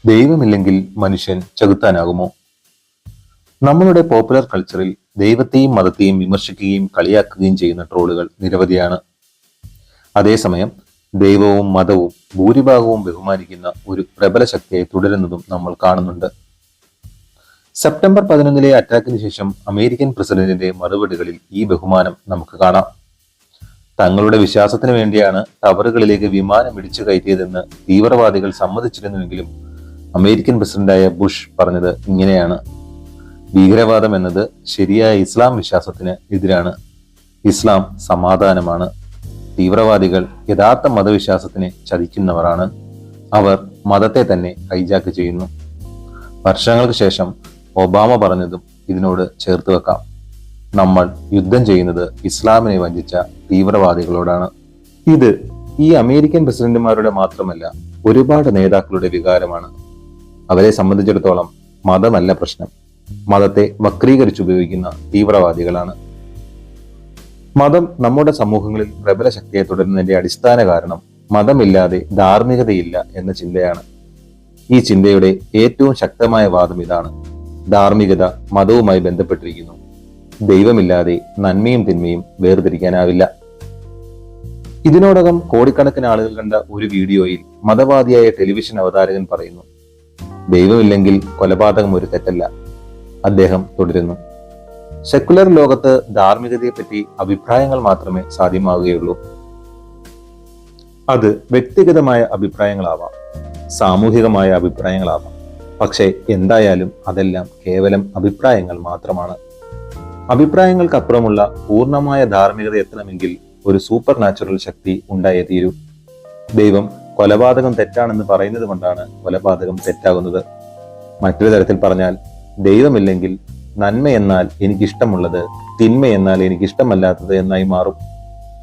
ദൈവമില്ലെങ്കിൽ മനുഷ്യൻ ചെകുത്താനാകുമോ? നമ്മളുടെ പോപ്പുലർ കൾച്ചറിൽ ദൈവത്തെയും മതത്തെയും വിമർശിക്കുകയും കളിയാക്കുകയും ചെയ്യുന്ന ട്രോളുകൾ നിരവധിയാണ്. അതേസമയം ദൈവവും മതവും ഭൂരിഭാഗവും ബഹുമാനിക്കുന്ന ഒരു പ്രബല ശക്തിയായി തുടരുന്നതും നമ്മൾ കാണുന്നുണ്ട്. സെപ്റ്റംബർ 11 അറ്റാക്കിന് ശേഷം അമേരിക്കൻ പ്രസിഡന്റിന്റെ മറുപടികളിൽ ഈ ബഹുമാനം നമുക്ക് കാണാം. തങ്ങളുടെ വിശ്വാസത്തിന് വേണ്ടിയാണ് ടവറുകളിലേക്ക് വിമാനം ഇടിച്ചു കയറ്റിയതെന്ന് തീവ്രവാദികൾ സമ്മതിച്ചിരുന്നുവെങ്കിലും അമേരിക്കൻ പ്രസിഡന്റായ ബുഷ് പറഞ്ഞത് ഇങ്ങനെയാണ്: ഭീകരവാദം എന്നത് ശരിയായ ഇസ്ലാം വിശ്വാസത്തിന് എതിരാണ്. ഇസ്ലാം സമാധാനമാണ്. തീവ്രവാദികൾ യഥാർത്ഥ മതവിശ്വാസത്തിനെ ചതിക്കുന്നവരാണ്. അവർ മതത്തെ തന്നെ ഹൈജാക്ക് ചെയ്യുന്നു. വർഷങ്ങൾക്ക് ശേഷം ഒബാമ പറഞ്ഞതും ഇതിനോട് ചേർത്ത് വെക്കാം: നമ്മൾ യുദ്ധം ചെയ്യുന്നത് ഇസ്ലാമിനെ വഞ്ചിച്ച തീവ്രവാദികളോടാണ്. ഇത് ഈ അമേരിക്കൻ പ്രസിഡന്റുമാരുടെ മാത്രമല്ല, ഒരുപാട് നേതാക്കളുടെ വികാരമാണ്. അവരെ സംബന്ധിച്ചിടത്തോളം മതമല്ല പ്രശ്നം, മതത്തെ വക്രീകരിച്ചുപയോഗിക്കുന്ന തീവ്രവാദികളാണ്. മതം നമ്മുടെ സമൂഹങ്ങളിൽ പ്രബല ശക്തിയെ തുടരുന്നതിന്റെ അടിസ്ഥാന കാരണം മതമില്ലാതെ ധാർമ്മികതയില്ല എന്ന ചിന്തയാണ്. ഈ ചിന്തയുടെ ഏറ്റവും ശക്തമായ വാദം ഇതാണ്: ധാർമ്മികത മതവുമായി ബന്ധപ്പെട്ടിരിക്കുന്നു. ദൈവമില്ലാതെ നന്മയും തിന്മയും വേർതിരിക്കാനാവില്ല. ഇതിനോടകം കോടിക്കണക്കിന് ആളുകൾ കണ്ട ഒരു വീഡിയോയിൽ മതവാദിയായ ടെലിവിഷൻ അവതാരകൻ പറയുന്നു, ദൈവമില്ലെങ്കിൽ കൊലപാതകം ഒരു തെറ്റല്ല. അദ്ദേഹം തുടരുന്നു, സെക്കുലർ ലോകത്ത് ധാർമ്മികതയെപ്പറ്റി അഭിപ്രായങ്ങൾ മാത്രമേ സാധ്യമാവുകയുള്ളൂ. അത് വ്യക്തിഗതമായ അഭിപ്രായങ്ങളാവാം, സാമൂഹികമായ അഭിപ്രായങ്ങളാവാം. പക്ഷേ എന്തായാലും അതെല്ലാം കേവലം അഭിപ്രായങ്ങൾ മാത്രമാണ്. അഭിപ്രായങ്ങൾക്കപ്പുറമുള്ള പൂർണ്ണമായ ധാർമ്മികത എത്തണമെങ്കിൽ ഒരു സൂപ്പർ നാച്ചുറൽ ശക്തി ഉണ്ടായേ തീരൂ. ദൈവം കൊലപാതകം തെറ്റാണെന്ന് പറയുന്നത് കൊണ്ടാണ് കൊലപാതകം തെറ്റാകുന്നത്. മറ്റൊരു തരത്തിൽ പറഞ്ഞാൽ, ദൈവമില്ലെങ്കിൽ നന്മയെന്നാൽ എനിക്കിഷ്ടമുള്ളത്, തിന്മയെന്നാൽ എനിക്കിഷ്ടമല്ലാത്തത് എന്നായി മാറും.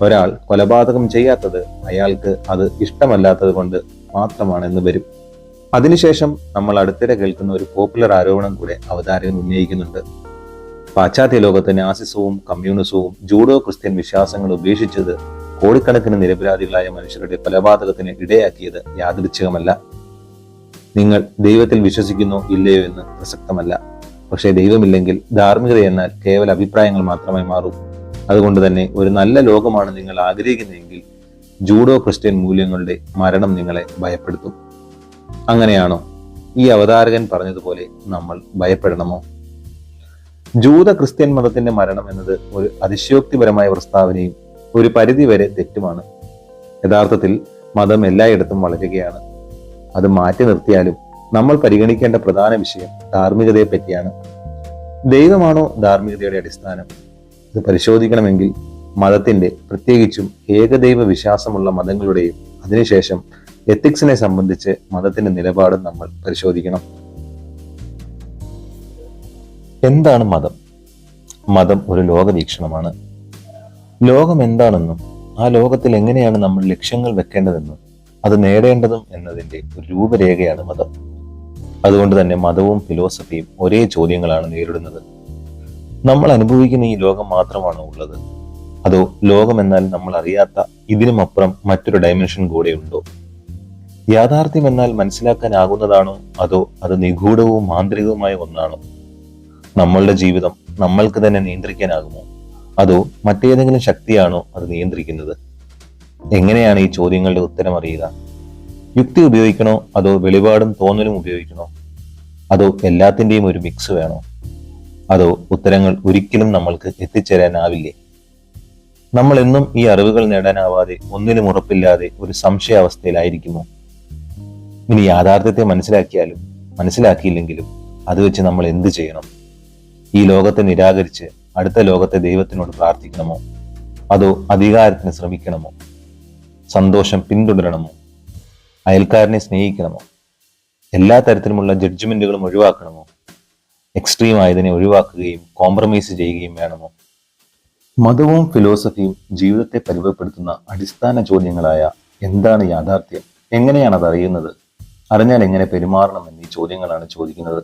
ഒരാൾ കൊലപാതകം ചെയ്യാത്തത് അയാൾക്ക് അത് ഇഷ്ടമല്ലാത്തത് കൊണ്ട് മാത്രമാണെന്ന് വരും. അതിനുശേഷം നമ്മൾ അടുത്തിടെ കേൾക്കുന്ന ഒരു പോപ്പുലർ ആരോപണം കൂടെ അവതാരകൻ ഉന്നയിക്കുന്നുണ്ട്. പാശ്ചാത്യ ലോകത്ത് നാസിസവും കമ്മ്യൂണിസവും ജൂഡോ ക്രിസ്ത്യൻ വിശ്വാസങ്ങൾ ഉപേക്ഷിച്ചത് കോടിക്കണക്കിന് നിരപരാധികളായ മനുഷ്യരുടെ കൊലപാതകത്തിന് ഇടയാക്കിയത് യാദൃച്ഛികമല്ല. നിങ്ങൾ ദൈവത്തിൽ വിശ്വസിക്കുന്നോ ഇല്ലയോ എന്ന് പ്രസക്തമല്ല. പക്ഷേ ദൈവമില്ലെങ്കിൽ ധാർമ്മികത എന്നാൽ കേവല അഭിപ്രായങ്ങൾ മാത്രമായി മാറും. അതുകൊണ്ട് തന്നെ ഒരു നല്ല ലോകമാണ് നിങ്ങൾ ആഗ്രഹിക്കുന്നതെങ്കിൽ ജൂഡോ ക്രിസ്ത്യൻ മൂല്യങ്ങളുടെ മരണം നിങ്ങളെ ഭയപ്പെടുത്തും. അങ്ങനെയാണോ? ഈ അവതാരകൻ പറഞ്ഞതുപോലെ നമ്മൾ ഭയപ്പെടണമോ? ജൂത ക്രിസ്ത്യൻ മതത്തിന്റെ മരണം എന്നത് ഒരു അതിശയോക്തിപരമായ പ്രസ്താവനയും ഒരു പരിധിവരെ തെറ്റുമാണ്. യഥാർത്ഥത്തിൽ മതം എല്ലായിടത്തും വളരുകയാണ്. അത് മാറ്റി നിർത്തിയാലും നമ്മൾ പരിഗണിക്കേണ്ട പ്രധാന വിഷയം ധാർമ്മികതയെ പറ്റിയാണ്. ദൈവമാണോ ധാർമ്മികതയുടെ അടിസ്ഥാനം? ഇത് പരിശോധിക്കണമെങ്കിൽ മതത്തിന്റെ, പ്രത്യേകിച്ചും ഏകദൈവ വിശ്വാസമുള്ള മതങ്ങളുടെയും അതിനുശേഷം എത്തിക്സിനെ സംബന്ധിച്ച് മതത്തിന്റെ നിലപാടും നമ്മൾ പരിശോധിക്കണം. എന്താണ് മതം? മതം ഒരു ലോകവീക്ഷണമാണ്. ലോകം എന്താണെന്നും ആ ലോകത്തിൽ എങ്ങനെയാണ് നമ്മൾ ലക്ഷ്യങ്ങൾ വെക്കേണ്ടതെന്നും അത് നേടേണ്ടതും എന്നതിന്റെ ഒരു രൂപരേഖയാണ് മതം. അതുകൊണ്ട് തന്നെ മതവും ഫിലോസഫിയും ഒരേ ചോദ്യങ്ങളാണ് നേരിടുന്നത്. നമ്മൾ അനുഭവിക്കുന്ന ഈ ലോകം മാത്രമാണോ ഉള്ളത്? അതോ ലോകം എന്നാൽ നമ്മൾ അറിയാത്ത ഇതിനുമപ്പുറം മറ്റൊരു ഡയമെൻഷൻ കൂടെ ഉണ്ടോ? യാഥാർത്ഥ്യം എന്നാൽ മനസ്സിലാക്കാനാകുന്നതാണോ അതോ അത് നിഗൂഢവും മാന്ത്രികവുമായ ഒന്നാണോ? നമ്മളുടെ ജീവിതം നമ്മൾക്ക് തന്നെ നിയന്ത്രിക്കാനാകുമോ അതോ മറ്റേതെങ്കിലും ശക്തിയാണോ അത് നിയന്ത്രിക്കുന്നത്? എങ്ങനെയാണ് ഈ ചോദ്യങ്ങളുടെ ഉത്തരം അറിയുക? യുക്തി ഉപയോഗിക്കണോ അതോ വെളിപാടും തോന്നലും ഉപയോഗിക്കണോ? അതോ എല്ലാത്തിന്റെയും ഒരു മിക്സ് വേണോ? അതോ ഉത്തരങ്ങൾ ഒരിക്കലും നമ്മൾക്ക് എത്തിച്ചേരാനാവില്ലേ? നമ്മൾ എന്നും ഈ അറിവുകൾ നേടാനാവാതെ ഒന്നിനും ഉറപ്പില്ലാതെ ഒരു സംശയാവസ്ഥയിലായിരിക്കുമോ? ഇനി യാഥാർത്ഥ്യത്തെ മനസ്സിലാക്കിയാലും മനസ്സിലാക്കിയില്ലെങ്കിലും അത് വെച്ച് നമ്മൾ എന്ത് ചെയ്യണം? ഈ ലോകത്തെ നിരാകരിച്ച് അടുത്ത ലോകത്തെ ദൈവത്തിനോട് പ്രാർത്ഥിക്കണമോ അതോ അധികാരത്തിന് ശ്രമിക്കണമോ? സന്തോഷം പിന്തുടരണമോ? അയൽക്കാരനെ സ്നേഹിക്കണമോ? എല്ലാ തരത്തിലുമുള്ള ജഡ്ജ്മെന്റുകളും ഒഴിവാക്കണമോ? എക്സ്ട്രീം ആയതിനെ ഒഴിവാക്കുകയും കോംപ്രമൈസ് ചെയ്യുകയും വേണമോ? മതവും ഫിലോസഫിയും ജീവിതത്തെ പരിചയപ്പെടുത്തുന്ന അടിസ്ഥാന ചോദ്യങ്ങളായ എന്താണ് യാഥാർത്ഥ്യം, എങ്ങനെയാണ് അത് അറിയുന്നത്, അറിഞ്ഞാൽ എങ്ങനെ പെരുമാറണം എന്നീ ചോദ്യങ്ങളാണ് ചോദിക്കുന്നത്.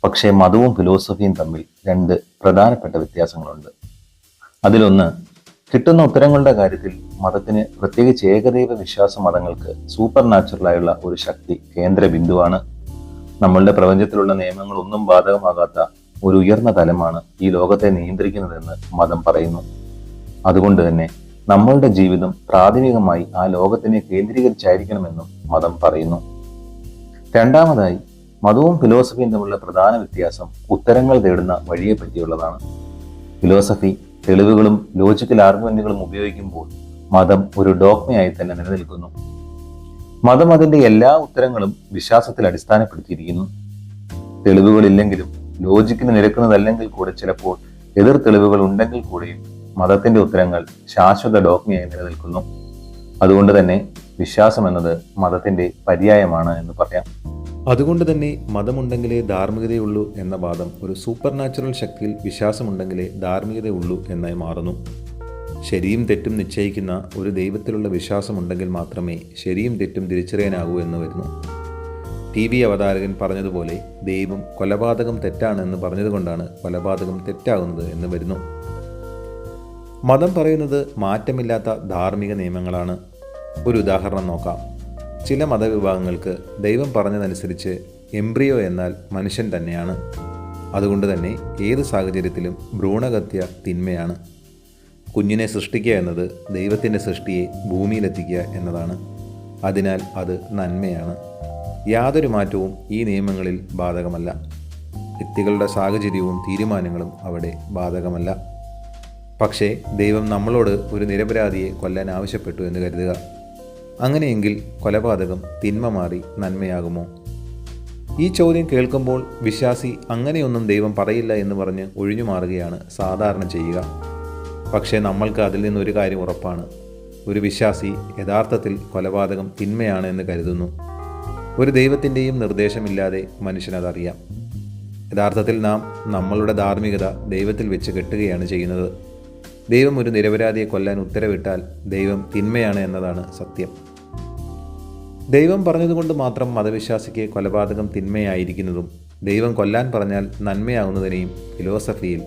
പക്ഷേ മതവും ഫിലോസഫിയും തമ്മിൽ രണ്ട് പ്രധാനപ്പെട്ട വ്യത്യാസങ്ങളുണ്ട്. അതിലൊന്ന്, കിട്ടുന്ന ഉത്തരങ്ങളുടെ കാര്യത്തിൽ മതത്തിന്, പ്രത്യേകിച്ച് ഏകദൈവ വിശ്വാസ മതങ്ങൾക്ക് സൂപ്പർ നാച്ചുറൽ ആയുള്ള ഒരു ശക്തി കേന്ദ്ര ബിന്ദുവാണ്. നമ്മളുടെ പ്രപഞ്ചത്തിലുള്ള നിയമങ്ങളൊന്നും ബാധകമാകാത്ത ഒരു ഉയർന്ന തലമാണ് ഈ ലോകത്തെ നിയന്ത്രിക്കുന്നതെന്ന് മതം പറയുന്നു. അതുകൊണ്ട് തന്നെ നമ്മളുടെ ജീവിതം പ്രാഥമികമായി ആ ലോകത്തിനെ കേന്ദ്രീകരിച്ചായിരിക്കണമെന്നും മതം പറയുന്നു. രണ്ടാമതായി, മതവും ഫിലോസഫിയും തമ്മിലുള്ള പ്രധാന വ്യത്യാസം ഉത്തരങ്ങൾ തേടുന്ന വഴിയെ പറ്റിയുള്ളതാണ്. ഫിലോസഫി തെളിവുകളും ലോജിക്കൽ ആർഗ്യുമെന്റുകളും ഉപയോഗിക്കുമ്പോൾ മതം ഒരു ഡോഗ്മയായി തന്നെ നിലനിൽക്കുന്നു. മതം അതിന്റെ എല്ലാ ഉത്തരങ്ങളും വിശ്വാസത്തിൽ അടിസ്ഥാനപ്പെടുത്തിയിരിക്കുന്നു. തെളിവുകളില്ലെങ്കിലും ലോജിക്കിന് നിരക്കുന്നതല്ലെങ്കിൽ കൂടെ ചിലപ്പോൾ എതിർ തെളിവുകൾ ഉണ്ടെങ്കിൽ കൂടെയും മതത്തിന്റെ ഉത്തരങ്ങൾ ശാശ്വത ഡോഗ്മയായി നിലനിൽക്കുന്നു. അതുകൊണ്ട് തന്നെ വിശ്വാസം എന്നത് മതത്തിന്റെ പര്യായമാണ് എന്ന് പറയാം. അതുകൊണ്ട് തന്നെ മതമുണ്ടെങ്കിലേ ധാർമ്മികതയുള്ളൂ എന്ന വാദം ഒരു സൂപ്പർ നാച്ചുറൽ ശക്തിയിൽ വിശ്വാസമുണ്ടെങ്കിലേ ധാർമ്മികതയുള്ളൂ എന്നായി മാറുന്നു. ശരിയും തെറ്റും നിശ്ചയിക്കുന്ന ഒരു ദൈവത്തിലുള്ള വിശ്വാസമുണ്ടെങ്കിൽ മാത്രമേ ശരിയും തെറ്റും തിരിച്ചറിയാനാകൂ എന്ന് വരുന്നു. TV അവതാരകൻ പറഞ്ഞതുപോലെ ദൈവം കൊലപാതകം തെറ്റാണെന്ന് പറഞ്ഞതുകൊണ്ടാണ് കൊലപാതകം തെറ്റാകുന്നത് എന്ന് വരുന്നു. മതം പറയുന്നത് മാറ്റമില്ലാത്ത ധാർമ്മിക നിയമങ്ങളാണ്. ഒരു ഉദാഹരണം നോക്കാം. ചില മതവിഭാഗങ്ങൾക്ക് ദൈവം പറഞ്ഞതനുസരിച്ച് എംബ്രിയോ എന്നാൽ മനുഷ്യൻ തന്നെയാണ്. അതുകൊണ്ട് തന്നെ ഏത് സാഹചര്യത്തിലും ഭ്രൂണഹത്യ തിന്മയാണ്. കുഞ്ഞിനെ സൃഷ്ടിക്കുക എന്നത് ദൈവത്തിൻ്റെ സൃഷ്ടിയെ ഭൂമിയിലെത്തിക്കുക എന്നതാണ്. അതിനാൽ അത് നന്മയാണ്. യാതൊരു മാറ്റവും ഈ നിയമങ്ങളിൽ ബാധകമല്ല. വ്യക്തികളുടെ സാഹചര്യവും തീരുമാനങ്ങളും അവിടെ ബാധകമല്ല. പക്ഷേ ദൈവം നമ്മളോട് ഒരു നിരപരാധിയെ കൊല്ലാൻ ആവശ്യപ്പെട്ടു എന്ന് കരുതുക. അങ്ങനെയെങ്കിൽ കൊലപാതകം തിന്മ മാറി നന്മയാകുമോ? ഈ ചോദ്യം കേൾക്കുമ്പോൾ വിശ്വാസി അങ്ങനെയൊന്നും ദൈവം പറയില്ല എന്ന് പറഞ്ഞ് ഒഴിഞ്ഞു മാറുകയാണ് സാധാരണ ചെയ്യുക. പക്ഷേ നമ്മൾക്ക് അതിൽ നിന്നൊരു കാര്യം ഉറപ്പാണ്. ഒരു വിശ്വാസി യഥാർത്ഥത്തിൽ കൊലപാതകം തിന്മയാണ് എന്ന് കരുതുന്നു. ഒരു ദൈവത്തിൻ്റെയും നിർദ്ദേശമില്ലാതെ മനുഷ്യനതറിയാം. യഥാർത്ഥത്തിൽ നാം നമ്മളുടെ ധാർമ്മികത ദൈവത്തിൽ വെച്ച് കെട്ടുകയാണ് ചെയ്യുന്നത്. ദൈവം ഒരു നിരപരാധിയെ കൊല്ലാൻ ഉത്തരവിട്ടാൽ ദൈവം തിന്മയാണ് എന്നതാണ് സത്യം. ദൈവം പറഞ്ഞതുകൊണ്ട് മാത്രം മതവിശ്വാസിക്ക് കൊലപാതകം തിന്മയായിരിക്കുന്നതും ദൈവം കൊല്ലാൻ പറഞ്ഞാൽ നന്മയാവുന്നതിനെയും ഫിലോസഫിയിൽ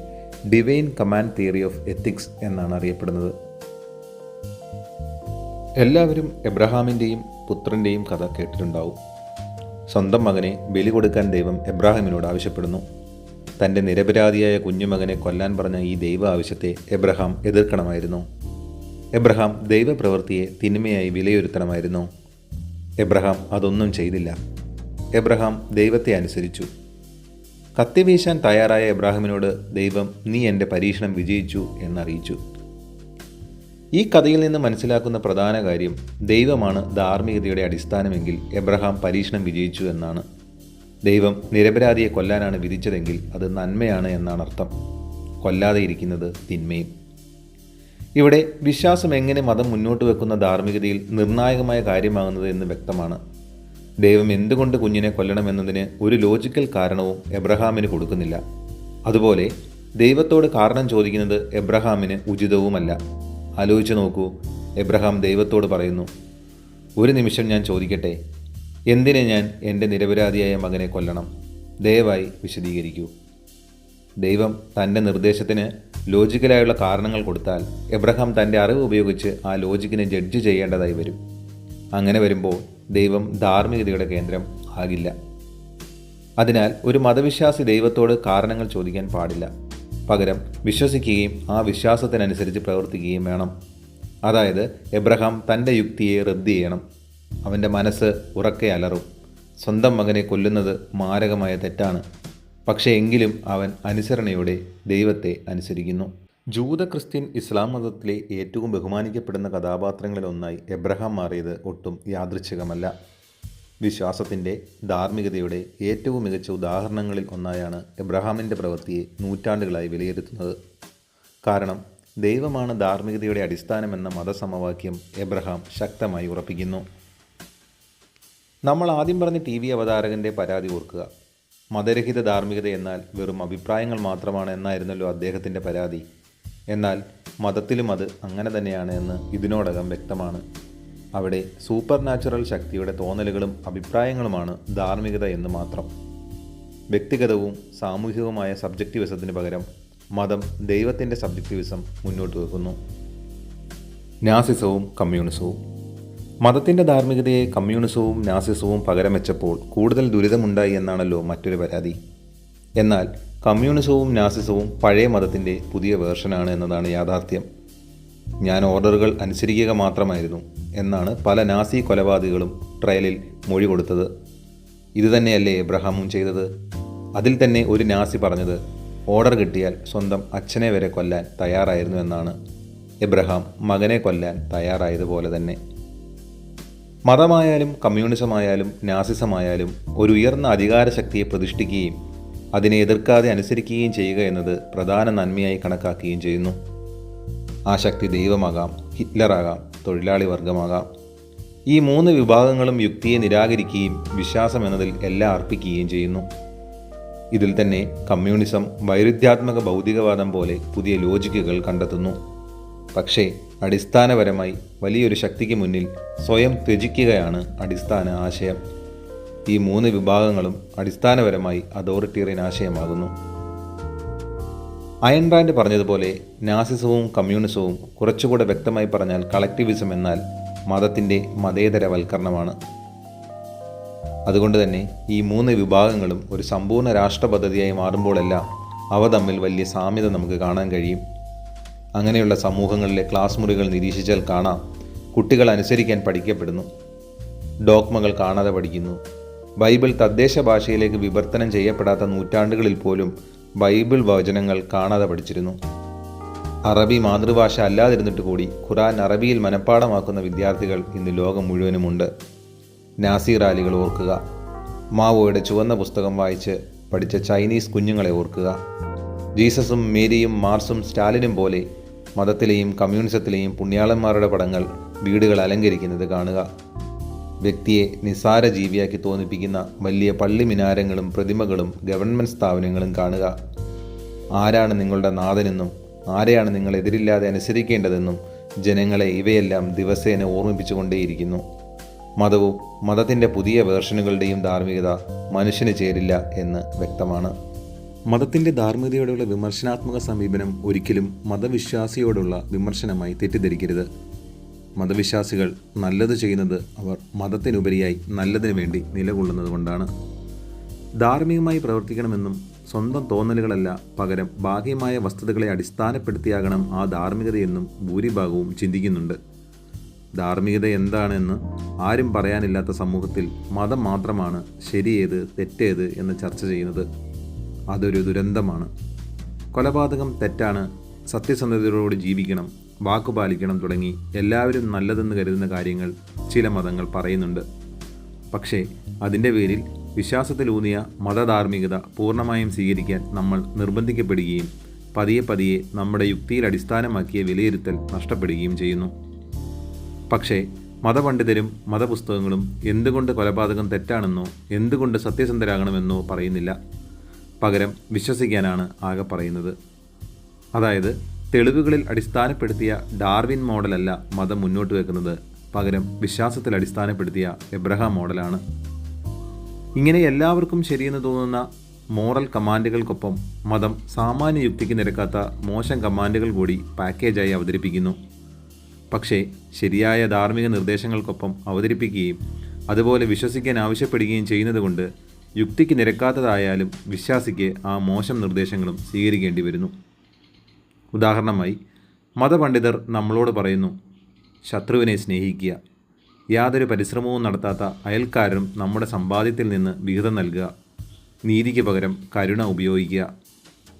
divine command theory of ethics എന്നാണ് അറിയപ്പെടുന്നത്. എല്ലാവരും എബ്രഹാമിൻ്റെയും പുത്രൻ്റെയും കഥ കേട്ടിട്ടുണ്ടാവും. സ്വന്തം മകനെ ബലി കൊടുക്കാൻ ദൈവം എബ്രാഹിമിനോട് ആവശ്യപ്പെടുന്നു. തൻ്റെ നിരപരാധിയായ കുഞ്ഞുമകനെ കൊല്ലാൻ പറഞ്ഞ ഈ ദൈവ ആവശ്യത്തെ എബ്രഹാം എതിർക്കണമായിരുന്നു. എബ്രഹാം ദൈവപ്രവൃത്തിയെ തിന്മയായി വിലയിരുത്തണമായിരുന്നു. എബ്രഹാം അതൊന്നും ചെയ്തില്ല. എബ്രഹാം ദൈവത്തെ അനുസരിച്ചു. കത്തിവീശാൻ തയ്യാറായ എബ്രാഹിമിനോട് ദൈവം നീ എൻ്റെ പരീക്ഷണം വിജയിച്ചു എന്നറിയിച്ചു. ഈ കഥയിൽ നിന്ന് മനസ്സിലാക്കുന്ന പ്രധാന കാര്യം ദൈവമാണ് ധാർമ്മികതയുടെ അടിസ്ഥാനമെങ്കിൽ എബ്രഹാം പരീക്ഷണം വിജയിച്ചു എന്നാണ്. ദൈവം നിരപരാധിയെ കൊല്ലാനാണ് വിധിച്ചതെങ്കിൽ അത് നന്മയാണ് എന്നാണ് അർത്ഥം. കൊല്ലാതെ ഇരിക്കുന്നത് തിന്മയും. ഇവിടെ വിശ്വാസം എങ്ങനെ മതം മുന്നോട്ട് വെക്കുന്ന ധാർമ്മികതയിൽ നിർണായകമായ കാര്യമാകുന്നത് എന്ന് വ്യക്തമാണ്. ദൈവം എന്തുകൊണ്ട് കുഞ്ഞിനെ കൊല്ലണമെന്നതിന് ഒരു ലോജിക്കൽ കാരണവും എബ്രഹാമിന് കൊടുക്കുന്നില്ല. അതുപോലെ ദൈവത്തോട് കാരണം ചോദിക്കുന്നത് എബ്രഹാമിന് ഉചിതവുമല്ല. ആലോചിച്ച് നോക്കൂ. എബ്രഹാം ദൈവത്തോട് പറയുന്നു, ഒരു നിമിഷം ഞാൻ ചോദിക്കട്ടെ, എന്തിനെ ഞാൻ എൻ്റെ നിരപരാധിയായ മകനെ കൊല്ലണം? ദയവായി വിശദീകരിക്കൂ. ദൈവം തൻ്റെ നിർദ്ദേശത്തിന് ലോജിക്കലായുള്ള കാരണങ്ങൾ കൊടുത്താൽ എബ്രഹാം തൻ്റെ അറിവ് ഉപയോഗിച്ച് ആ ലോജിക്കിനെ ജഡ്ജ് ചെയ്യേണ്ടതായി വരും. അങ്ങനെ വരുമ്പോൾ ദൈവം ധാർമ്മികതയുടെ കേന്ദ്രം ആകില്ല. അതിനാൽ ഒരു മതവിശ്വാസി ദൈവത്തോട് കാരണങ്ങൾ ചോദിക്കാൻ പാടില്ല. പകരം വിശ്വസിക്കുകയും ആ വിശ്വാസത്തിനനുസരിച്ച് പ്രവർത്തിക്കുകയും വേണം. അതായത് എബ്രഹാം തൻ്റെ യുക്തിയെ റദ്ദ് ചെയ്യണം. അവൻ്റെ മനസ്സ് ഉറക്കെ അലറും. സ്വന്തം മകനെ കൊല്ലുന്നത് മാരകമായ തെറ്റാണ്. പക്ഷേ എങ്കിലും അവൻ അനുസരണയോടെ ദൈവത്തെ അനുസരിക്കുന്നു. ജൂത, ക്രിസ്ത്യൻ, ഇസ്ലാം മതത്തിലെ ഏറ്റവും ബഹുമാനിക്കപ്പെടുന്ന കഥാപാത്രങ്ങളിലൊന്നായി എബ്രഹാം മാറിയത് ഒട്ടും യാദൃച്ഛികമല്ല. വിശ്വാസത്തിൻ്റെ ധാർമ്മികതയുടെ ഏറ്റവും മികച്ച ഉദാഹരണങ്ങളിൽ ഒന്നായാണ് എബ്രഹാമിൻ്റെ പ്രവൃത്തിയെ നൂറ്റാണ്ടുകളായി വിലയിരുത്തുന്നത്. കാരണം ദൈവമാണ് ധാർമ്മികതയുടെ അടിസ്ഥാനമെന്ന മതസമവാക്യം എബ്രഹാം ശക്തമായി ഉറപ്പിക്കുന്നു. നമ്മൾ ആദ്യം പറഞ്ഞ TV അവതാരകൻ്റെ പരാതി ഓർക്കുക. മതരഹിത ധാർമ്മികത എന്നാൽ വെറും അഭിപ്രായങ്ങൾ മാത്രമാണ് എന്നായിരുന്നല്ലോ അദ്ദേഹത്തിൻ്റെ പരാതി. എന്നാൽ മതത്തിലും അത് അങ്ങനെ തന്നെയാണ് എന്ന് ഇതിനോടകം വ്യക്തമാണ്. അവിടെ സൂപ്പർ നാച്ചുറൽ ശക്തിയുടെ തോന്നലുകളും അഭിപ്രായങ്ങളുമാണ് ധാർമ്മികത എന്ന് മാത്രം. വ്യക്തിഗതവും സാമൂഹികവുമായ സബ്ജക്റ്റിവിസത്തിന് പകരം മതം ദൈവത്തിൻ്റെ സബ്ജക്റ്റിവിസം മുന്നോട്ട് വെക്കുന്നു. നാസിസവും കമ്മ്യൂണിസവും മതത്തിൻ്റെ ധാർമ്മികതയെ കമ്മ്യൂണിസവും നാസിസവും പകരം വെച്ചപ്പോൾ കൂടുതൽ ദുരിതമുണ്ടായി എന്നാണല്ലോ മറ്റൊരു പരാതി. എന്നാൽ കമ്മ്യൂണിസവും നാസിസവും പഴയ മതത്തിൻ്റെ പുതിയ വേർഷനാണ് എന്നതാണ് യാഥാർത്ഥ്യം. ഞാൻ ഓർഡറുകൾ അനുസരിക്കുക മാത്രമായിരുന്നു എന്നാണ് പല നാസി കൊലപാതകികളും ട്രയലിൽ മൊഴി കൊടുത്തത്. ഇതുതന്നെയല്ലേ എബ്രഹാമും ചെയ്തത്? അതിൽ തന്നെ ഒരു നാസി പറഞ്ഞത് ഓർഡർ കിട്ടിയാൽ സ്വന്തം അച്ഛനെ വരെ കൊല്ലാൻ തയ്യാറായിരുന്നു എന്നാണ്. എബ്രഹാം മകനെ കൊല്ലാൻ തയ്യാറായതുപോലെ തന്നെ. മതമായാലും കമ്മ്യൂണിസമായാലും നാസിസമായാലും ഒരു ഉയർന്ന അധികാരശക്തിയെ പ്രതിഷ്ഠിക്കുകയും അതിനെ എതിർക്കാതെ അനുസരിക്കുകയും ചെയ്യുക എന്നത് പ്രധാന നന്മയായി കണക്കാക്കുകയും ചെയ്യുന്നു. ആ ശക്തി ദൈവമാകാം, ഹിറ്റ്ലറാകാം, തൊഴിലാളി വർഗമാകാം. ഈ മൂന്ന് വിഭാഗങ്ങളും യുക്തിയെ നിരാകരിക്കുകയും വിശ്വാസം എന്നതിൽ എല്ലാം അർപ്പിക്കുകയും ചെയ്യുന്നു. ഇതിൽ തന്നെ കമ്മ്യൂണിസം വൈരുദ്ധ്യാത്മക ഭൗതികവാദം പോലെ പുതിയ ലോജിക്കുകൾ കണ്ടെത്തുന്നു. പക്ഷേ അടിസ്ഥാനപരമായി വലിയൊരു ശക്തിക്ക് മുന്നിൽ സ്വയം ത്യജിക്കുകയാണ് അടിസ്ഥാന ആശയം. ഈ മൂന്ന് വിഭാഗങ്ങളും അടിസ്ഥാനപരമായി അതോറിറ്റേറിയൻ ആശയമാകുന്നു. അയൺ റാൻഡ് പറഞ്ഞതുപോലെ നാസിസവും കമ്മ്യൂണിസവും കുറച്ചുകൂടെ വ്യക്തമായി പറഞ്ഞാൽ കളക്ടിവിസം എന്നാൽ മതത്തിൻ്റെ മതേതരവൽക്കരണമാണ്. അതുകൊണ്ട് തന്നെ ഈ മൂന്ന് വിഭാഗങ്ങളും ഒരു സമ്പൂർണ്ണ രാഷ്ട്രപദ്ധതിയായി മാറുമ്പോഴെല്ലാം അവ തമ്മിൽ വലിയ സാമ്യത നമുക്ക് കാണാൻ കഴിയും. അങ്ങനെയുള്ള സമൂഹങ്ങളിലെ ക്ലാസ് മുറികൾ നിരീക്ഷിച്ചാൽ കാണാം, കുട്ടികൾ അനുസരിക്കാൻ പഠിക്കപ്പെടുന്നു, ഡോഗ്മകൾ കാണാതെ പഠിക്കുന്നു. ബൈബിൾ തദ്ദേശ ഭാഷയിലേക്ക് വിവർത്തനം ചെയ്യപ്പെടാത്ത നൂറ്റാണ്ടുകളിൽ പോലും ബൈബിൾ വചനങ്ങൾ കാണാതെ പഠിച്ചിരുന്നു. അറബി മാതൃഭാഷ അല്ലാതിരുന്നിട്ട് കൂടി ഖുറാൻ അറബിയിൽ മനഃപ്പാഠമാക്കുന്ന വിദ്യാർത്ഥികൾ ഇന്ന് ലോകം മുഴുവനുമുണ്ട്. നാസി റാലികൾ ഓർക്കുക, മാവോയുടെ ചുവന്ന പുസ്തകം വായിച്ച് പഠിച്ച ചൈനീസ് കുഞ്ഞുങ്ങളെ ഓർക്കുക. ജീസസും മേരിയും മാർസും സ്റ്റാലിനും പോലെ മതത്തിലെയും കമ്മ്യൂണിസത്തിലെയും പുണ്യാളന്മാരുടെ പടങ്ങൾ വീടുകൾ അലങ്കരിക്കുന്നത് കാണുക. വ്യക്തിയെ നിസ്സാര ജീവിയാക്കി തോന്നിപ്പിക്കുന്ന വലിയ പള്ളി മിനാരങ്ങളും പ്രതിമകളും ഗവൺമെൻറ് സ്ഥാപനങ്ങളും കാണുക. ആരാണ് നിങ്ങളുടെ നാഥനെന്നും ആരെയാണ് നിങ്ങൾ എതിരില്ലാതെ അനുസരിക്കേണ്ടതെന്നും ജനങ്ങളെ ഇവയെല്ലാം ദിവസേന ഓർമ്മിപ്പിച്ചുകൊണ്ടേയിരിക്കുന്നു. മതവും മതത്തിൻ്റെ പുതിയ വേർഷനുകളുടെയും ധാർമ്മികത മനുഷ്യന് ചേരില്ല എന്ന് വ്യക്തമാണ്. മതത്തിൻ്റെ ധാർമ്മികതയോടുള്ള വിമർശനാത്മക സമീപനം ഒരിക്കലും മതവിശ്വാസിയോടുള്ള വിമർശനമായി തെറ്റിദ്ധരിക്കരുത്. മതവിശ്വാസികൾ നല്ലത് ചെയ്യുന്നത് അവർ മതത്തിനുപരിയായി നല്ലതിനു വേണ്ടി നിലകൊള്ളുന്നത് കൊണ്ടാണ്. ധാർമ്മികമായി പ്രവർത്തിക്കണമെന്നും സ്വന്തം തോന്നലുകളല്ല, പകരം ബാഹ്യമായ വസ്തുതകളെ അടിസ്ഥാനപ്പെടുത്തിയാകണം ആ ധാർമ്മികതയെന്നും ഭൂരിഭാഗവും ചിന്തിക്കുന്നുണ്ട്. ധാർമ്മികത എന്താണെന്ന് ആരും പറയാനില്ലാത്ത സമൂഹത്തിൽ മതം മാത്രമാണ് ശരിയേത് തെറ്റേത് എന്ന് ചർച്ച ചെയ്യുന്നത്. അതൊരു ദുരന്തമാണ്. കൊലപാതകം തെറ്റാണ്, സത്യസന്ധതയോട് ജീവിക്കണം, വാക്കുപാലിക്കണം തുടങ്ങി എല്ലാവരും നല്ലതെന്ന് കരുതുന്ന കാര്യങ്ങൾ ചില മതങ്ങൾ പറയുന്നുണ്ട്. പക്ഷേ അതിൻ്റെ പേരിൽ വിശ്വാസത്തിലൂന്നിയ മതധാർമ്മികത പൂർണ്ണമായും സ്വീകരിക്കാൻ നമ്മൾ നിർബന്ധിക്കപ്പെടുകയും പതിയെ പതിയെ നമ്മുടെ യുക്തിയിൽ അടിസ്ഥാനമാക്കിയ വിലയിരുത്തൽ നഷ്ടപ്പെടുകയും ചെയ്യുന്നു. പക്ഷേ മതപണ്ഡിതരും മതപുസ്തകങ്ങളും എന്തുകൊണ്ട് കൊലപാതകം തെറ്റാണെന്നോ എന്തുകൊണ്ട് സത്യസന്ധരാകണമെന്നോ പറയുന്നില്ല. പകരം വിശ്വസിക്കാനാണ് ആകെ പറയുന്നത്. അതായത് തെളിവുകളിൽ അടിസ്ഥാനപ്പെടുത്തിയ ഡാർവിൻ മോഡലല്ല മതം മുന്നോട്ട് വെക്കുന്നത്, പകരം വിശ്വാസത്തിൽ അടിസ്ഥാനപ്പെടുത്തിയ എബ്രഹാം മോഡലാണ്. ഇങ്ങനെ എല്ലാവർക്കും ശരിയെന്ന് തോന്നുന്ന മോറൽ കമാൻഡുകൾക്കൊപ്പം മതം സാമാന്യ യുക്തിക്ക് നിരക്കാത്ത മോശം കമാൻഡുകൾ കൂടി പാക്കേജായി അവതരിപ്പിക്കുന്നു. പക്ഷേ ശരിയായ ധാർമ്മിക നിർദ്ദേശങ്ങൾക്കൊപ്പം അവതരിപ്പിക്കുകയും അതുപോലെ വിശ്വസിക്കാൻ ആവശ്യപ്പെടുകയും ചെയ്യുന്നതുകൊണ്ട് യുക്തിക്ക് നിരക്കാത്തതായാലും വിശ്വാസിക്ക് ആ മോശം നിർദ്ദേശങ്ങളും സ്വീകരിക്കേണ്ടി വരുന്നു. ഉദാഹരണമായി മതപണ്ഡിതർ നമ്മളോട് പറയുന്നു, ശത്രുവിനെ സ്നേഹിക്കുക, യാതൊരു പരിശ്രമവും നടത്താത്ത അയൽക്കാരനും നമ്മുടെ സമ്പാദ്യത്തിൽ നിന്ന് വിഹിതം നൽകുക, നീതിക്ക് പകരം കരുണ ഉപയോഗിക്കുക,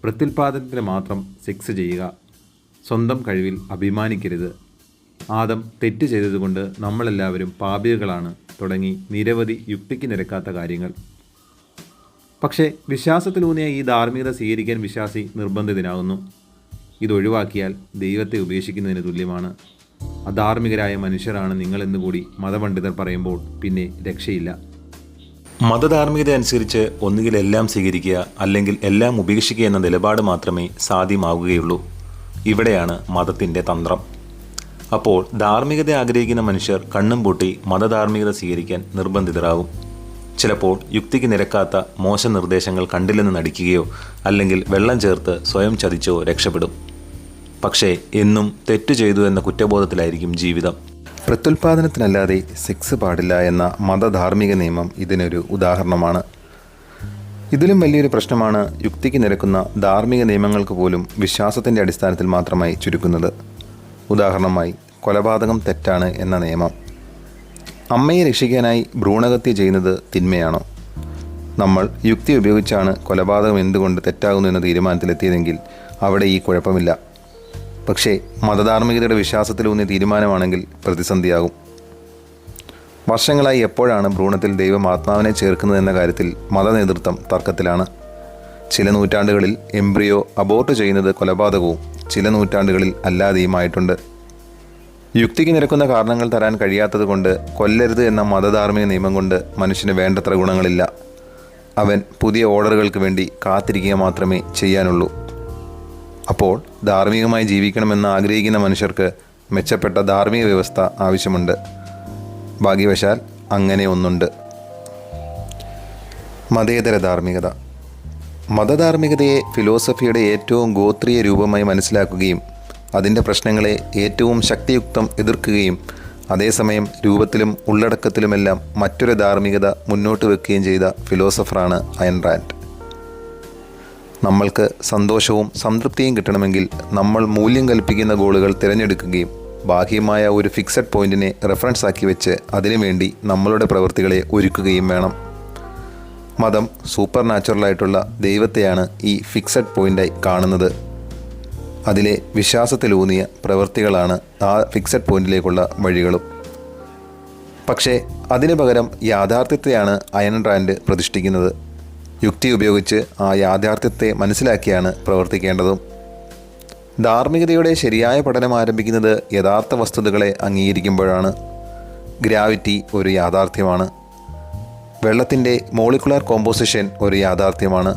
പ്രത്യുൽപാദനത്തിന് മാത്രം സെക്സ് ചെയ്യുക, സ്വന്തം കഴിവിൽ അഭിമാനിക്കരുത്, ആദം തെറ്റ് ചെയ്തതുകൊണ്ട് നമ്മളെല്ലാവരും പാപികളാണ് തുടങ്ങി നിരവധി യുക്തിക്ക് നിരക്കാത്ത കാര്യങ്ങൾ. പക്ഷേ വിശ്വാസത്തിലൂന്നിയ ഈ ധാർമ്മികത സ്വീകരിക്കാൻ വിശ്വാസി നിർബന്ധിതനാകുന്നു. ഇതൊഴിവാക്കിയാൽ ദൈവത്തെ ഉപേക്ഷിക്കുന്നതിന് തുല്യമാണ്. അധാർമികരായ മനുഷ്യരാണ് നിങ്ങളെന്നുകൂടി മതപണ്ഡിതർ പറയുമ്പോൾ പിന്നെ രക്ഷയില്ല. മതധാർമ്മികത അനുസരിച്ച് ഒന്നുകിൽ എല്ലാം സ്വീകരിക്കുക അല്ലെങ്കിൽ എല്ലാം ഉപേക്ഷിക്കുക എന്ന നിലപാട് മാത്രമേ സാധ്യമാവുകയുള്ളൂ. ഇവിടെയാണ് മതത്തിൻ്റെ തന്ത്രം. അപ്പോൾ ധാർമ്മികത ആഗ്രഹിക്കുന്ന മനുഷ്യർ കണ്ണും പൂട്ടി മതധാർമ്മികത സ്വീകരിക്കാൻ നിർബന്ധിതരാകും. ചിലപ്പോൾ യുക്തിക്ക് നിരക്കാത്ത മോശം നിർദ്ദേശങ്ങൾ കണ്ടില്ലെന്ന് നടിക്കുകയോ അല്ലെങ്കിൽ വെള്ളം ചേർത്ത് സ്വയം ചതിച്ചോ രക്ഷപ്പെടും. പക്ഷേ എന്നും തെറ്റു ചെയ്തു എന്ന കുറ്റബോധത്തിലായിരിക്കും ജീവിതം. പ്രത്യുൽപാദനത്തിനല്ലാതെ സെക്സ് പാടില്ല എന്ന മതധാർമ്മിക നിയമം ഇതിനൊരു ഉദാഹരണമാണ്. ഇതിലും വലിയൊരു പ്രശ്നമാണ് യുക്തിക്ക് നിരക്കുന്ന ധാർമ്മിക നിയമങ്ങൾക്ക് പോലും വിശ്വാസത്തിൻ്റെ അടിസ്ഥാനത്തിൽ മാത്രമായി ചുരുക്കുന്നത്. ഉദാഹരണമായി കൊലപാതകം തെറ്റാണ് എന്ന നിയമം. അമ്മയെ രക്ഷിക്കാനായി ഭ്രൂണഹത്യ ചെയ്യുന്നത് തിന്മയാണോ? നമ്മൾ യുക്തി ഉപയോഗിച്ചാണ് കൊലപാതകം എന്തുകൊണ്ട് തെറ്റാകുന്നു എന്ന തീരുമാനത്തിലെത്തിയതെങ്കിൽ അവിടെ ഈ കുഴപ്പമില്ല. പക്ഷേ മതധാർമ്മികതയുടെ വിശ്വാസത്തിലൂന്നിയ തീരുമാനമാണെങ്കിൽ പ്രതിസന്ധിയാകും. വർഷങ്ങളായി എപ്പോഴാണ് ഭ്രൂണത്തിൽ ദൈവം ആത്മാവിനെ ചേർക്കുന്നതെന്ന കാര്യത്തിൽ മതനേതൃത്വം തർക്കത്തിലാണ്. ചില നൂറ്റാണ്ടുകളിൽ എംബ്രിയോ അബോർട്ട് ചെയ്യുന്നത് കൊലപാതകവും ചില നൂറ്റാണ്ടുകളിൽ അല്ലാതെയുമായിട്ടുണ്ട്. യുക്തിക്ക് നിരക്കുന്ന കാരണങ്ങൾ തരാൻ കഴിയാത്തത് കൊണ്ട് കൊല്ലരുത് എന്ന മതധാർമ്മിക നിയമം കൊണ്ട് മനുഷ്യന് വേണ്ടത്ര ഗുണങ്ങളില്ല. അവൻ പുതിയ ഓർഡറുകൾക്ക് വേണ്ടി കാത്തിരിക്കുക മാത്രമേ ചെയ്യാനുള്ളൂ. അപ്പോൾ ധാർമ്മികമായി ജീവിക്കണമെന്ന് ആഗ്രഹിക്കുന്ന മനുഷ്യർക്ക് മെച്ചപ്പെട്ട ധാർമ്മിക വ്യവസ്ഥ ആവശ്യമുണ്ട്. ഭാഗ്യവശാൽ അങ്ങനെ ഒന്നുണ്ട്. മതേതര ധാർമ്മികത. മതധാർമ്മികതയെ ഫിലോസഫിയുടെ ഏറ്റവും ഗോത്രീയ രൂപമായി മനസ്സിലാക്കുകയും അതിൻ്റെ പ്രശ്നങ്ങളെ ഏറ്റവും ശക്തിയുക്തം എതിർക്കുകയും അതേസമയം രൂപത്തിലും ഉള്ളടക്കത്തിലുമെല്ലാം മറ്റൊരു ധാർമ്മികത മുന്നോട്ട് വെക്കുകയും ചെയ്ത ഫിലോസഫറാണ് അയൻ റാൻഡ്. നമ്മൾക്ക് സന്തോഷവും സംതൃപ്തിയും കിട്ടണമെങ്കിൽ നമ്മൾ മൂല്യം കൽപ്പിക്കുന്ന ഗോളുകൾ തിരഞ്ഞെടുക്കുകയും ബാഹ്യമായ ഒരു ഫിക്സഡ് പോയിന്റിനെ റെഫറൻസ് ആക്കി വെച്ച് അതിനുവേണ്ടി നമ്മളുടെ പ്രവൃത്തികളെ ഒരുക്കുകയും വേണം. മതം സൂപ്പർ നാച്ചുറലായിട്ടുള്ള ദൈവത്തെയാണ് ഈ ഫിക്സഡ് പോയിൻ്റായി കാണുന്നത്. അതിലെ വിശ്വാസത്തിലൂന്നിയ പ്രവൃത്തികളാണ് ആ ഫിക്സഡ് പോയിന്റിലേക്കുള്ള വഴികളും. പക്ഷേ അതിനു പകരം യാഥാർത്ഥ്യത്തെയാണ് അയൻ റാൻഡ് പ്രതിഷ്ഠിക്കുന്നത്. യുക്തി ഉപയോഗിച്ച് ആ യാഥാർത്ഥ്യത്തെ മനസ്സിലാക്കിയാണ് പ്രവർത്തിക്കേണ്ടതും. ധാർമ്മികതയുടെ ശരിയായ പഠനം ആരംഭിക്കുന്നത് യഥാർത്ഥ വസ്തുതകളെ അംഗീകരിക്കുമ്പോഴാണ്. ഗ്രാവിറ്റി ഒരു യാഥാർത്ഥ്യമാണ്. വെള്ളത്തിൻ്റെ മോളിക്കുലാർ കോമ്പോസിഷൻ ഒരു യാഥാർത്ഥ്യമാണ്.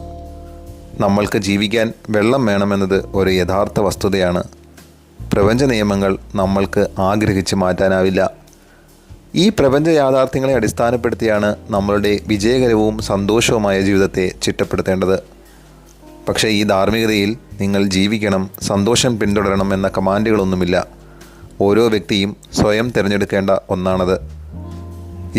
നമ്മൾക്ക് ജീവിക്കാൻ വെള്ളം വേണമെന്നത് ഒരു യഥാർത്ഥ വസ്തുതയാണ്. പ്രപഞ്ച നിയമങ്ങൾ നമ്മൾക്ക് ആഗ്രഹിച്ച് മാറ്റാനാവില്ല. ഈ പ്രപഞ്ച യാഥാർത്ഥ്യങ്ങളെ അടിസ്ഥാനപ്പെടുത്തിയാണ് നമ്മളുടെ വിജയകരവും സന്തോഷവുമായ ജീവിതത്തെ ചിട്ടപ്പെടുത്തേണ്ടത്. പക്ഷേ ഈ ധാർമ്മികതയിൽ നിങ്ങൾ ജീവിക്കണം, സന്തോഷം പിന്തുടരണം എന്ന കമാൻഡുകളൊന്നുമില്ല. ഓരോ വ്യക്തിയും സ്വയം തിരഞ്ഞെടുക്കേണ്ട ഒന്നാണത്.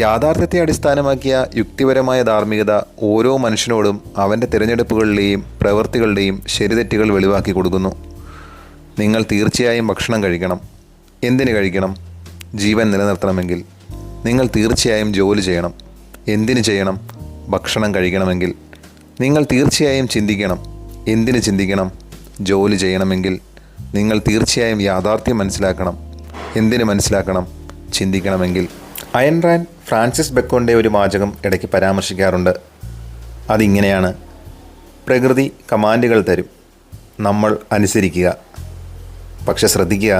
യാഥാർത്ഥ്യത്തെ അടിസ്ഥാനമാക്കിയ യുക്തിപരമായ ധാർമ്മികത ഓരോ മനുഷ്യനോടും അവൻ്റെ തിരഞ്ഞെടുപ്പുകളിലെയും പ്രവൃത്തികളുടെയും ശരിതെറ്റുകൾ വെളിവാക്കി കൊടുക്കുന്നു. നിങ്ങൾ തീർച്ചയായും ഭക്ഷണം കഴിക്കണം. എന്തിന് കഴിക്കണം? ജീവൻ നിലനിർത്തണമെങ്കിൽ. നിങ്ങൾ തീർച്ചയായും ജോലി ചെയ്യണം. എന്തിന് ചെയ്യണം? ഭക്ഷണം കഴിക്കണമെങ്കിൽ. നിങ്ങൾ തീർച്ചയായും ചിന്തിക്കണം. എന്തിന് ചിന്തിക്കണം? ജോലി ചെയ്യണമെങ്കിൽ. നിങ്ങൾ തീർച്ചയായും യാഥാർത്ഥ്യം മനസ്സിലാക്കണം. എന്തിന് മനസ്സിലാക്കണം? ചിന്തിക്കണമെങ്കിൽ. അയൻ റാൻഡ് ഫ്രാൻസിസ് ബെക്കോൻ്റെ ഒരു വാചകം ഇടയ്ക്ക് പരാമർശിക്കാറുണ്ട്. അതിങ്ങനെയാണ്: പ്രകൃതി കമാൻഡുകൾ തരും, നമ്മൾ അനുസരിക്കുക. പക്ഷെ ശ്രദ്ധിക്കുക,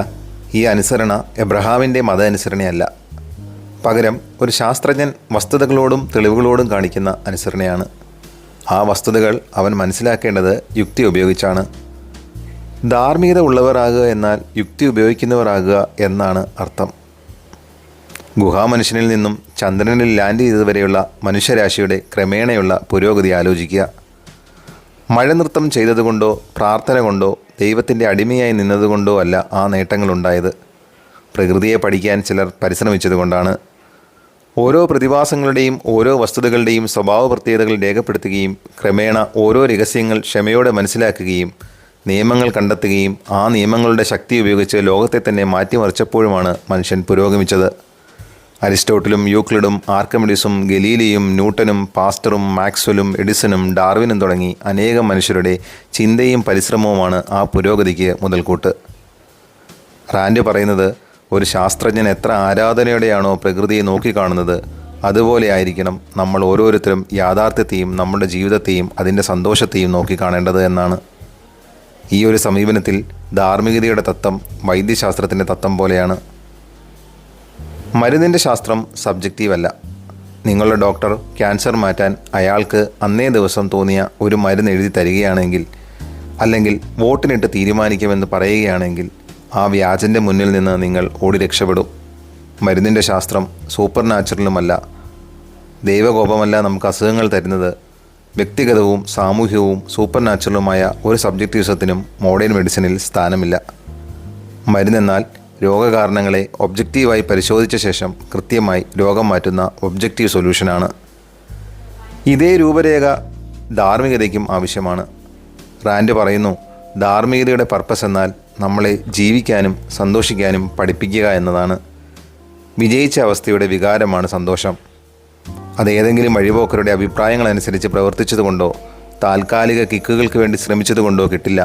ഈ അനുസരണ എബ്രഹാമിൻ്റെ മത അനുസരണയല്ല. പകരം ഒരു ശാസ്ത്രജ്ഞൻ വസ്തുതകളോടും തെളിവുകളോടും കാണിക്കുന്ന അനുസരണയാണ്. ആ വസ്തുതകൾ അവൻ മനസ്സിലാക്കേണ്ടത് യുക്തി ഉപയോഗിച്ചാണ്. ധാർമ്മികത ഉള്ളവരാകുക എന്നാൽ യുക്തി ഉപയോഗിക്കുന്നവരാകുക എന്നാണ് അർത്ഥം. ഗുഹാമനുഷ്യനിൽ നിന്നും ചന്ദ്രനിൽ ലാൻഡ് ചെയ്തതുവരെയുള്ള മനുഷ്യരാശിയുടെ ക്രമേണയുള്ള പുരോഗതി ആലോചിക്കുക. മഴ നൃത്തം ചെയ്തതുകൊണ്ടോ പ്രാർത്ഥന കൊണ്ടോ ദൈവത്തിൻ്റെ അടിമയായി നിന്നതുകൊണ്ടോ അല്ല ആ നേട്ടങ്ങളുണ്ടായത്. പ്രകൃതിയെ പഠിക്കാൻ ചിലർ പരിശ്രമിച്ചതുകൊണ്ടാണ്. ഓരോ പ്രതിഭാസങ്ങളുടെയും ഓരോ വസ്തുതകളുടെയും സ്വഭാവ പ്രത്യേകതകൾ രേഖപ്പെടുത്തുകയും ക്രമേണ ഓരോ രഹസ്യങ്ങൾ ക്ഷമയോടെ മനസ്സിലാക്കുകയും നിയമങ്ങൾ കണ്ടെത്തുകയും ആ നിയമങ്ങളുടെ ശക്തി ഉപയോഗിച്ച് ലോകത്തെ തന്നെ മാറ്റിമറിച്ചപ്പോഴുമാണ് മനുഷ്യൻ പുരോഗമിച്ചത്. അരിസ്റ്റോട്ടിലും യൂക്ലിഡും ആർക്കിമിഡിസും ഗലീലിയും ന്യൂട്ടനും പാസ്റ്ററും മാക്സ്വെല്ലും എഡിസണും ഡാർവിനും തുടങ്ങി അനേകം മനുഷ്യരുടെ ചിന്തയും പരിശ്രമവുമാണ് ആ പുരോഗതിക്ക് മുതൽക്കൂട്ട്. റാൻഡ് പറയുന്നത്, ഒരു ശാസ്ത്രജ്ഞൻ എത്ര ആരാധനയോടെയാണോ പ്രകൃതിയെ നോക്കിക്കാണുന്നത്, അതുപോലെ ആയിരിക്കണം നമ്മൾ ഓരോരുത്തരും യാഥാർത്ഥ്യത്തെയും നമ്മുടെ ജീവിതത്തെയും അതിൻ്റെ സന്തോഷത്തെയും നോക്കിക്കാണേണ്ടത് എന്നാണ്. ഈ ഒരു സമീപനത്തിൽ ധാർമ്മികതയുടെ തത്വം വൈദ്യശാസ്ത്രത്തിൻ്റെ തത്വം പോലെയാണ്. മരുന്നിൻ്റെ ശാസ്ത്രം സബ്ജക്റ്റീവല്ല. നിങ്ങളുടെ ഡോക്ടർ ക്യാൻസർ മാറ്റാൻ അയാൾക്ക് അന്നേ ദിവസം തോന്നിയ ഒരു മരുന്ന് എഴുതി തരികയാണെങ്കിൽ, അല്ലെങ്കിൽ വോട്ടിനിട്ട് തീരുമാനിക്കുമെന്ന് പറയുകയാണെങ്കിൽ, ആ വ്യാജൻ്റെ മുന്നിൽ നിന്ന് നിങ്ങൾ ഓടി രക്ഷപ്പെടും. മരുന്നിൻ്റെ ശാസ്ത്രം സൂപ്പർ നാച്ചുറലുമല്ല. ദൈവകോപമല്ല നമുക്ക് അസുഖങ്ങൾ തരുന്നത്. വ്യക്തിഗതവും സാമൂഹികവും സൂപ്പർ നാച്ചുറലുമായ ഒരു സബ്ജക്റ്റീവിസത്തിനും മോഡേൺ മെഡിസിനിൽ സ്ഥാനമില്ല. മരുന്നെന്നാൽ രോഗകാരണങ്ങളെ ഒബ്ജക്റ്റീവായി പരിശോധിച്ച ശേഷം കൃത്യമായി രോഗം മാറ്റുന്ന ഒബ്ജക്റ്റീവ് സൊല്യൂഷനാണ്. ഇതേ രൂപരേഖ ധാർമ്മികതയ്ക്കും ആവശ്യമാണ്. റാൻഡ് പറയുന്നു, ധാർമ്മികതയുടെ പർപ്പസ് എന്നാൽ നമ്മളെ ജീവിക്കാനും സന്തോഷിക്കാനും പഠിപ്പിക്കുക എന്നതാണ്. വിജയിച്ച അവസ്ഥയുടെ വികാരമാണ് സന്തോഷം. അത് ഏതെങ്കിലും വഴിപോക്കരുടെ അഭിപ്രായങ്ങളനുസരിച്ച് പ്രവർത്തിച്ചതുകൊണ്ടോ താൽക്കാലിക കിക്കുകൾക്ക് വേണ്ടി ശ്രമിച്ചതുകൊണ്ടോ കിട്ടില്ല.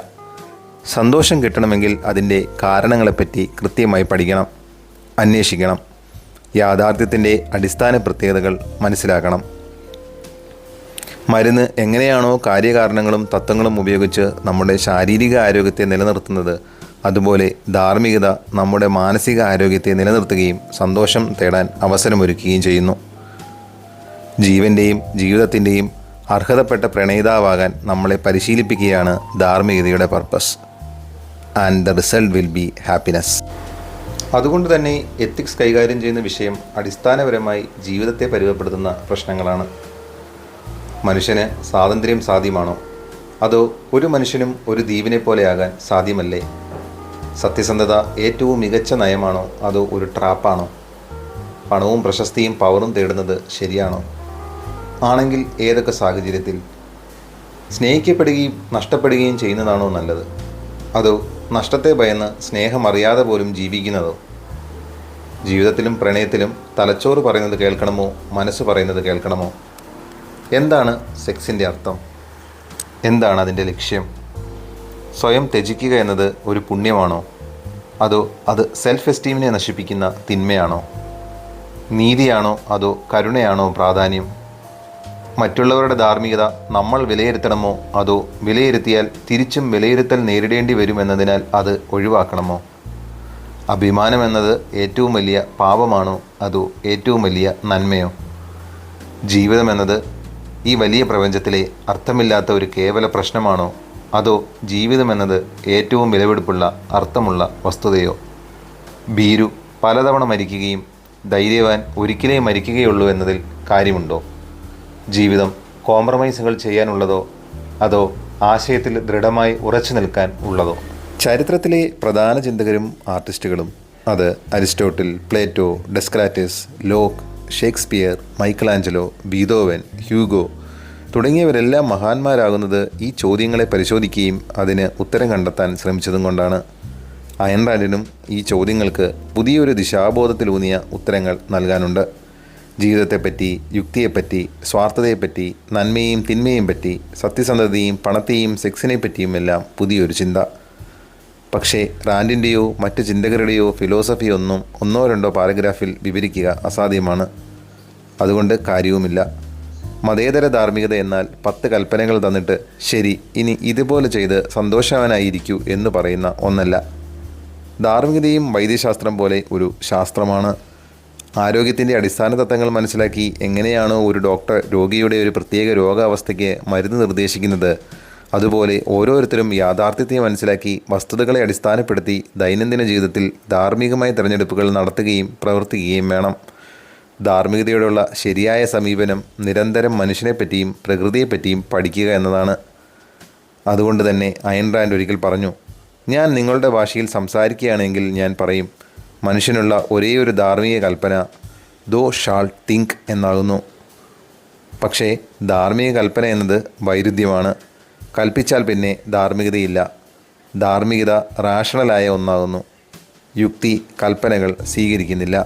സന്തോഷം കിട്ടണമെങ്കിൽ അതിൻ്റെ കാരണങ്ങളെപ്പറ്റി കൃത്യമായി പഠിക്കണം, അന്വേഷിക്കണം, യാഥാർത്ഥ്യത്തിൻ്റെ അടിസ്ഥാന പ്രത്യേകതകൾ മനസ്സിലാക്കണം. മരുന്ന് എങ്ങനെയാണോ കാര്യകാരണങ്ങളും തത്വങ്ങളും ഉപയോഗിച്ച് നമ്മുടെ ശാരീരിക ആരോഗ്യത്തെ നിലനിർത്തുന്നത്, അതുപോലെ ധാർമ്മികത നമ്മുടെ മാനസിക ആരോഗ്യത്തെ നിലനിർത്തുകയും സന്തോഷം തേടാൻ അവസരമൊരുക്കുകയും ചെയ്യുന്നു. ജീവൻ്റെയും ജീവിതത്തിൻ്റെയും അർഹതപ്പെട്ട പ്രണയിതാവാകാൻ നമ്മളെ പരിശീലിപ്പിക്കുകയാണ് ധാർമ്മികതയുടെ purpose. And the result will be happiness. അതുകൊണ്ട് തന്നെ എത്തിക്സ് കൈകാര്യം ചെയ്യുന്ന വിഷയം അടിസ്ഥാനപരമായി ജീവിതത്തെ പരിചയപ്പെടുത്തുന്ന പ്രശ്നങ്ങളാണ്. മനുഷ്യന് സ്വാതന്ത്ര്യം സാധ്യമാണോ? അതോ ഒരു മനുഷ്യനും ഒരു ദ്വീപിനെ പോലെയാകാൻ സാധ്യമല്ലേ? സത്യസന്ധത ഏറ്റവും മികച്ച നയമാണോ? അതോ ഒരു ട്രാപ്പാണോ? പണവും പ്രശസ്തിയും പവറും തേടുന്നത് ശരിയാണോ? ആണെങ്കിൽ ഏതൊക്കെ സാഹചര്യത്തിൽ? സ്നേഹിക്കപ്പെടുകയും നഷ്ടപ്പെടുകയും ചെയ്യുന്നതാണോ നല്ലത്? അതോ നഷ്ടത്തെ ഭയന്ന് സ്നേഹം അറിയാതെ പോലും ജീവിക്കുന്നതോ? ജീവിതത്തിലും പ്രണയത്തിലും തലച്ചോറ് പറയുന്നത് കേൾക്കണമോ മനസ്സ് പറയുന്നത് കേൾക്കണമോ? എന്താണ് സെക്സിൻ്റെ അർത്ഥം? എന്താണ് അതിൻ്റെ ലക്ഷ്യം? സ്വയം ത്യജിക്കുക എന്നത് ഒരു പുണ്യമാണോ? അതോ അത് സെൽഫ് എസ്റ്റീമിനെ നശിപ്പിക്കുന്ന തിന്മയാണോ? നീതിയാണോ അതോ കരുണയാണോ പ്രാധാന്യം? മറ്റുള്ളവരുടെ ധാർമ്മികത നമ്മൾ വിലയിരുത്തണമോ അതോ വിലയിരുത്തിയാൽ തിരിച്ചും വിലയിരുത്തൽ നേരിടേണ്ടി വരുമെന്നതിനാൽ അത് ഒഴിവാക്കണമോ? അഭിമാനം എന്നത് ഏറ്റവും വലിയ പാപമാണോ അതോ ഏറ്റവും വലിയ നന്മയോ? ജീവിതം എന്നത് ഈ വലിയ പ്രപഞ്ചത്തിലെ അർത്ഥമില്ലാത്ത ഒരു കേവല പ്രശ്നമാണോ അതോ ജീവിതം എന്നത് ഏറ്റവും വിലപിടിപ്പുള്ള അർത്ഥമുള്ള വസ്തുതയോ? ഭീരു പലതവണ മരിക്കുകയും ധൈര്യവാൻ ഒരിക്കലേ മരിക്കുകയുള്ളൂ എന്നതിൽ കാര്യമുണ്ടോ? ജീവിതം കോംപ്രമൈസുകൾ ചെയ്യാനുള്ളതോ അതോ ആശയത്തിൽ ദൃഢമായി ഉറച്ചു നിൽക്കാൻ ഉള്ളതോ? ചരിത്രത്തിലെ പ്രധാന ചിന്തകരും ആർട്ടിസ്റ്റുകളും, അത് Aristotle, Plato, Descartes, Locke, Shakespeare, Michelangelo, Beethoven, Hugo തുടങ്ങിയവരെല്ലാം മഹാന്മാരാകുന്നത് ഈ ചോദ്യങ്ങളെ പരിശോധിക്കുകയും അതിന് ഉത്തരം കണ്ടെത്താൻ ശ്രമിച്ചതും കൊണ്ടാണ്. അയൺ റാൻഡിനും ഈ ചോദ്യങ്ങൾക്ക് പുതിയൊരു ദിശാബോധത്തിലൂന്നിയ ഉത്തരങ്ങൾ നൽകാനുണ്ട്. ജീവിതത്തെപ്പറ്റി, യുക്തിയെപ്പറ്റി, സ്വാർത്ഥതയെപ്പറ്റി, നന്മയും തിന്മയും പറ്റി, സത്യസന്ധതയും പണത്തെയും സെക്സിനെ പറ്റിയുമെല്ലാം പുതിയൊരു ചിന്ത. പക്ഷേ റാൻഡിൻ്റെയോ മറ്റ് ചിന്തകരുടെയോ ഫിലോസഫി ഒന്നോ രണ്ടോ പാരഗ്രാഫിൽ വിവരിക്കുക അസാധ്യമാണ്. അതുകൊണ്ട് കാര്യവുമില്ല. മതേതര ധാർമ്മികത എന്നാൽ 10 കൽപ്പനകൾ തന്നിട്ട് ശരി ഇനി ഇതുപോലെ ചെയ്ത് സന്തോഷവാനായിരിക്കൂ എന്ന് പറയുന്ന ഒന്നല്ല. ധാർമ്മികതയും വൈദ്യശാസ്ത്രം പോലെ ഒരു ശാസ്ത്രമാണ്. ആരോഗ്യത്തിൻ്റെ അടിസ്ഥാന തത്വങ്ങൾ മനസ്സിലാക്കി എങ്ങനെയാണോ ഒരു ഡോക്ടർ രോഗിയുടെ ഒരു പ്രത്യേക രോഗാവസ്ഥയ്ക്ക് മരുന്ന് നിർദ്ദേശിക്കുന്നത്, അതുപോലെ ഓരോരുത്തരും യാഥാർത്ഥ്യത്തെ മനസ്സിലാക്കി വസ്തുതകളെ അടിസ്ഥാനപ്പെടുത്തി ദൈനംദിന ജീവിതത്തിൽ ധാർമ്മികമായ തിരഞ്ഞെടുപ്പുകൾ നടത്തുകയും പ്രവർത്തിക്കുകയും വേണം. ധാർമ്മികതയോടുള്ള ശരിയായ സമീപനം നിരന്തരം മനുഷ്യനെപ്പറ്റിയും പ്രകൃതിയെപ്പറ്റിയും പഠിക്കുക എന്നതാണ്. അതുകൊണ്ട് തന്നെ അയൺ റാൻഡ് ഒരിക്കൽ പറഞ്ഞു, ഞാൻ നിങ്ങളുടെ ഭാഷയിൽ സംസാരിക്കുകയാണെങ്കിൽ ഞാൻ പറയും, മനുഷ്യനുള്ള ഒരേയൊരു ധാർമ്മിക കൽപ്പന ദോ ഷാൾ തിങ്ക് എന്നാകുന്നു. പക്ഷേ ധാർമ്മിക കൽപ്പന എന്നത് വൈരുദ്ധ്യമാണ്. കൽപ്പിച്ചാൽ പിന്നെ ധാർമ്മികതയില്ല. ധാർമ്മികത റാഷണലായ ഒന്നാകുന്നു. യുക്തി കൽപ്പനകൾ സ്വീകരിക്കുന്നില്ല.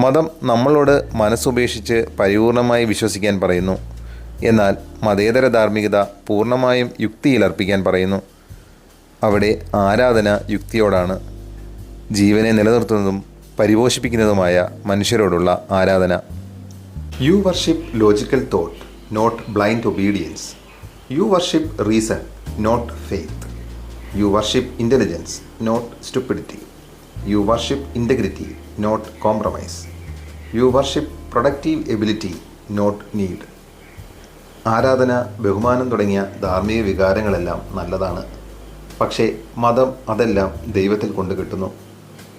മതം നമ്മളോട് മനസ്സുപേക്ഷിച്ച് പരിപൂർണമായി വിശ്വസിക്കാൻ പറയുന്നു. എന്നാൽ മതേതര ധാർമ്മികത പൂർണ്ണമായും യുക്തിയിലർപ്പിക്കാൻ പറയുന്നു. അവിടെ ആരാധന യുക്തിയോടാണ്. ജീവനെ നിലനിർത്തുന്നതും പരിപോഷിപ്പിക്കുന്നതുമായ മനുഷ്യരോടുള്ള ആരാധന. You worship logical thought, not blind obedience. You worship reason, not faith. You worship intelligence, not stupidity. You worship integrity, not compromise. You worship productive ability, not need. ആരാധന, ബഹുമാനം തുടങ്ങിയ ധാർമ്മിക വികാരങ്ങളെല്ലാം നല്ലതാണ്. പക്ഷേ മതം അതെല്ലാം ദൈവത്തിൽ കൊണ്ട് കിട്ടുന്നു.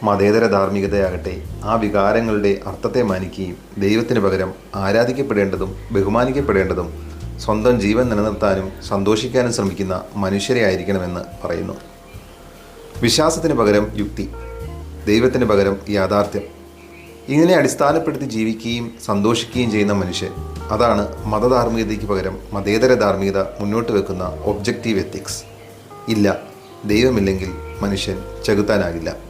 മതേതര ധാർമ്മികതയാകട്ടെ ആ വികാരങ്ങളുടെ അർത്ഥത്തെ മാനിക്കുകയും ദൈവത്തിന് പകരം ആരാധിക്കപ്പെടേണ്ടതും ബഹുമാനിക്കപ്പെടേണ്ടതും സ്വന്തം ജീവൻ നിലനിർത്താനും സന്തോഷിക്കാനും ശ്രമിക്കുന്ന മനുഷ്യരെ ആയിരിക്കണമെന്ന് പറയുന്നു. വിശ്വാസത്തിന് പകരം യുക്തി, ദൈവത്തിന് പകരം യാഥാർത്ഥ്യം. ഇങ്ങനെ അടിസ്ഥാനപ്പെടുത്തി ജീവിക്കുകയും സന്തോഷിക്കുകയും ചെയ്യുന്ന മനുഷ്യൻ, അതാണ് മതധാർമ്മികതയ്ക്ക് പകരം മതേതര ധാർമ്മികത മുന്നോട്ട് വെക്കുന്ന ഒബ്ജക്റ്റീവ് എത്തിക്സ്. ഇല്ല, ദൈവമില്ലെങ്കിൽ മനുഷ്യൻ ചെകുത്താനാകില്ല.